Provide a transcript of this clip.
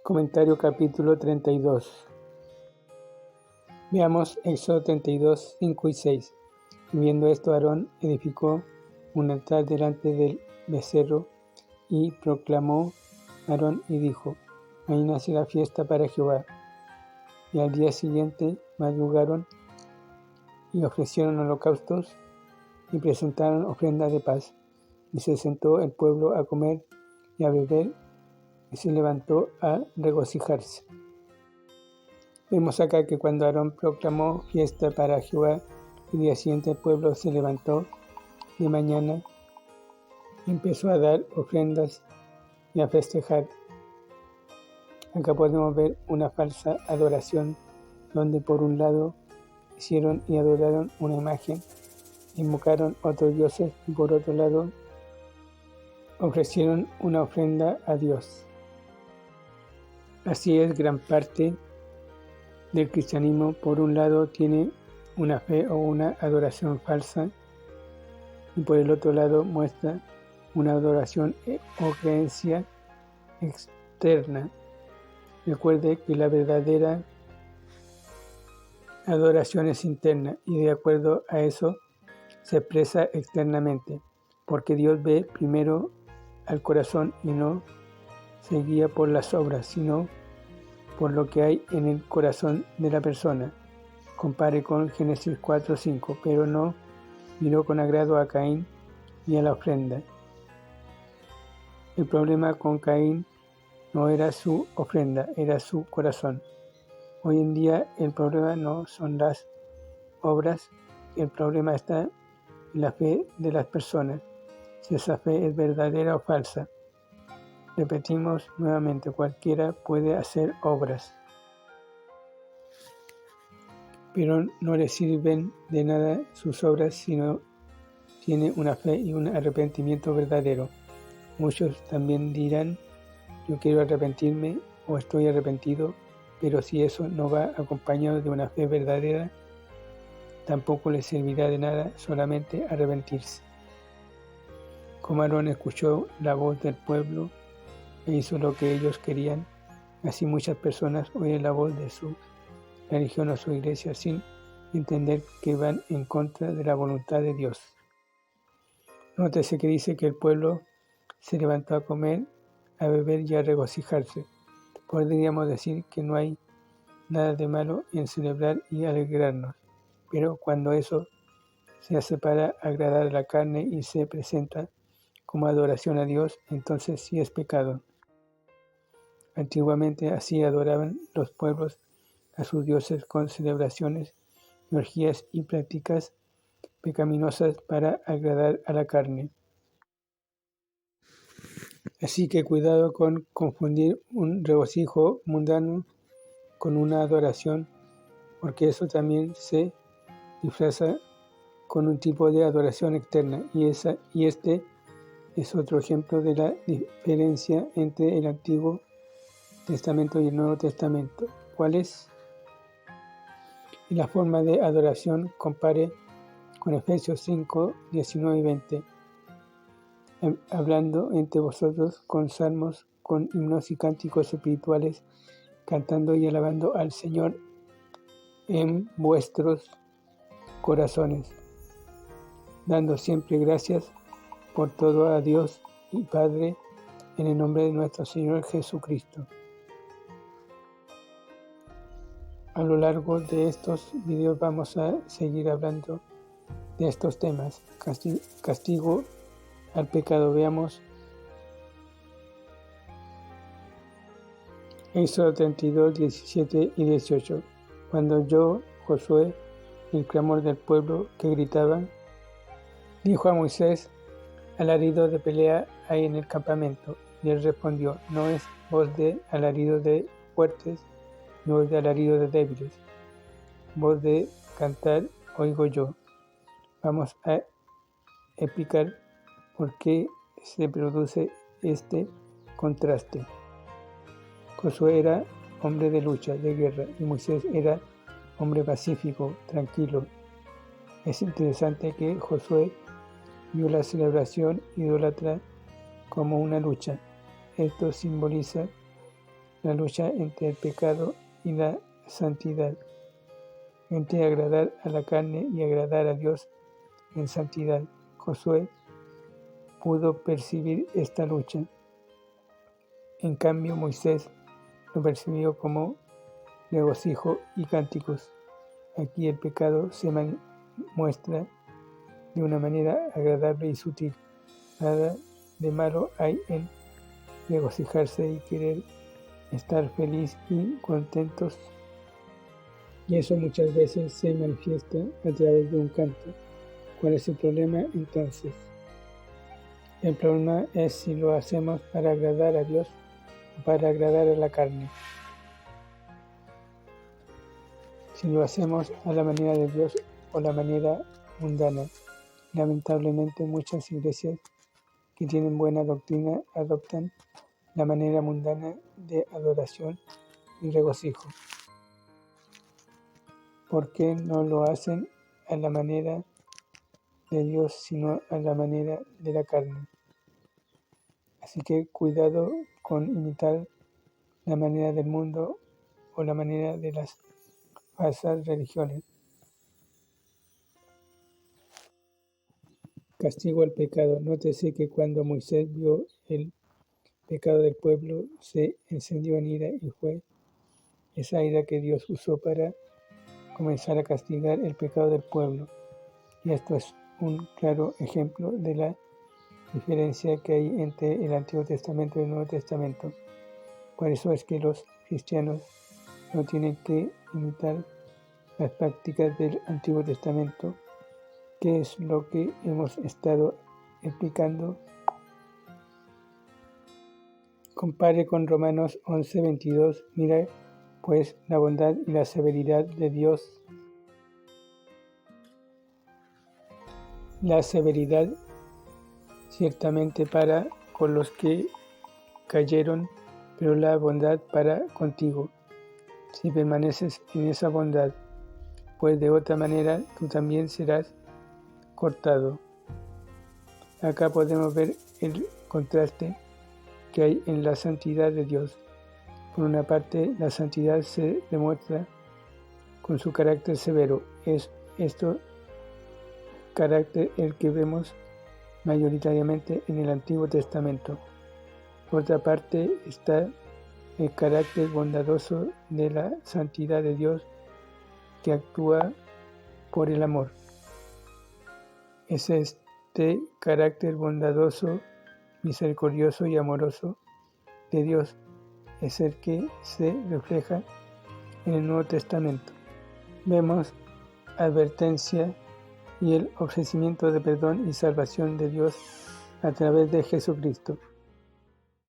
Comentario capítulo 32. Veamos Éxodo 32, 5 y 6. Y viendo esto, Aarón edificó un altar delante del becerro y proclamó Aarón y dijo: mañana será fiesta para Jehová. Y al día siguiente madrugaron y ofrecieron holocaustos y presentaron ofrendas de paz. Y se sentó el pueblo a comer y a beber, y se levantó a regocijarse. Vemos acá que cuando Aarón proclamó fiesta para Jehová, el día siguiente el pueblo se levantó de mañana y empezó a dar ofrendas y a festejar. Acá podemos ver una falsa adoración, donde por un lado hicieron y adoraron una imagen, invocaron otros dioses, y por otro lado ofrecieron una ofrenda a Dios. Así es gran parte del cristianismo. Por un lado tiene una fe o una adoración falsa, y por el otro lado muestra una adoración o creencia externa. Recuerde que la verdadera adoración es interna, y de acuerdo a eso se expresa externamente, porque Dios ve primero al corazón y no se guía por las obras, sino por lo que hay en el corazón de la persona. Compare con Génesis 4:5, pero no miró con agrado a Caín y a la ofrenda. El problema con Caín no era su ofrenda, era su corazón. Hoy en día el problema no son las obras, el problema está en la fe de las personas, si esa fe es verdadera o falsa. Repetimos nuevamente, cualquiera puede hacer obras, pero no le sirven de nada sus obras si no tiene una fe y un arrepentimiento verdadero. Muchos también dirán: yo quiero arrepentirme o estoy arrepentido, pero si eso no va acompañado de una fe verdadera, tampoco le servirá de nada solamente arrepentirse. Como Aarón escuchó la voz del pueblo e hizo lo que ellos querían, así muchas personas oyen la voz de su religión o su iglesia sin entender que van en contra de la voluntad de Dios. Nótese que dice que el pueblo se levantó a comer, a beber y a regocijarse. Podríamos decir que no hay nada de malo en celebrar y alegrarnos, pero cuando eso se hace para agradar a la carne y se presenta como adoración a Dios, entonces sí es pecado. Antiguamente así adoraban los pueblos a sus dioses con celebraciones, orgías y prácticas pecaminosas para agradar a la carne. Así que cuidado con confundir un regocijo mundano con una adoración, porque eso también se disfraza con un tipo de adoración externa, y este es otro ejemplo de la diferencia entre el Antiguo Testamento y el Nuevo Testamento. ¿Cuál es? En la forma de adoración, compare con Efesios 5, 19 y 20. Hablando entre vosotros con salmos, con himnos y cánticos espirituales, cantando y alabando al Señor en vuestros corazones, dando siempre gracias por todo a Dios y Padre, en el nombre de nuestro Señor Jesucristo. A lo largo de estos videos vamos a seguir hablando de estos temas. Castigo al pecado. Veamos Éxodo 32, 17 y 18. Cuando oyó Josué el clamor del pueblo que gritaban, dijo a Moisés: alarido de pelea hay en el campamento. Y él respondió: no es voz de alarido de fuertes, ni voz de alarido de débiles. Voz de cantar oigo yo. Vamos a explicar por qué se produce este contraste. Josué era hombre de lucha, de guerra, y Moisés era hombre pacífico, tranquilo. Es interesante que Josué vio la celebración idólatra como una lucha. Esto simboliza la lucha entre el pecado y la santidad, entre agradar a la carne y agradar a Dios en santidad. Josué pudo percibir esta lucha. En cambio, Moisés lo percibió como regocijo y cánticos. Aquí el pecado se muestra de una manera agradable y sutil. Nada de malo hay en regocijarse y querer estar feliz y contentos. Y eso muchas veces se manifiesta a través de un canto. ¿Cuál es el problema entonces? El problema es si lo hacemos para agradar a Dios o para agradar a la carne. Si lo hacemos a la manera de Dios o la manera mundana. Lamentablemente muchas iglesias que tienen buena doctrina adoptan la manera mundana de adoración y regocijo. ¿Por qué no lo hacen a la manera de Dios, sino a la manera de la carne? Así que cuidado con imitar la manera del mundo o la manera de las falsas religiones. Castigo al pecado. Nótese que cuando Moisés vio el pecado del pueblo, se encendió en ira y fue esa ira que Dios usó para comenzar a castigar el pecado del pueblo. Y esto es un claro ejemplo de la diferencia que hay entre el Antiguo Testamento y el Nuevo Testamento. Por eso es que los cristianos no tienen que imitar las prácticas del Antiguo Testamento, que es lo que hemos estado explicando. Compare con Romanos 11:22. Mira pues la bondad y la severidad de Dios. La severidad ciertamente para con los que cayeron, pero la bondad para contigo, si permaneces en esa bondad, pues de otra manera tú también serás cortado. Acá podemos ver el contraste que hay en la santidad de Dios. Por una parte, la santidad se demuestra con su carácter severo. Es esto carácter el que vemos mayoritariamente en el Antiguo Testamento. Por otra parte está el carácter bondadoso de la santidad de Dios, que actúa por el amor. Es este carácter bondadoso, misericordioso y amoroso de Dios es el que se refleja en el Nuevo Testamento. Vemos advertencia y el ofrecimiento de perdón y salvación de Dios a través de Jesucristo.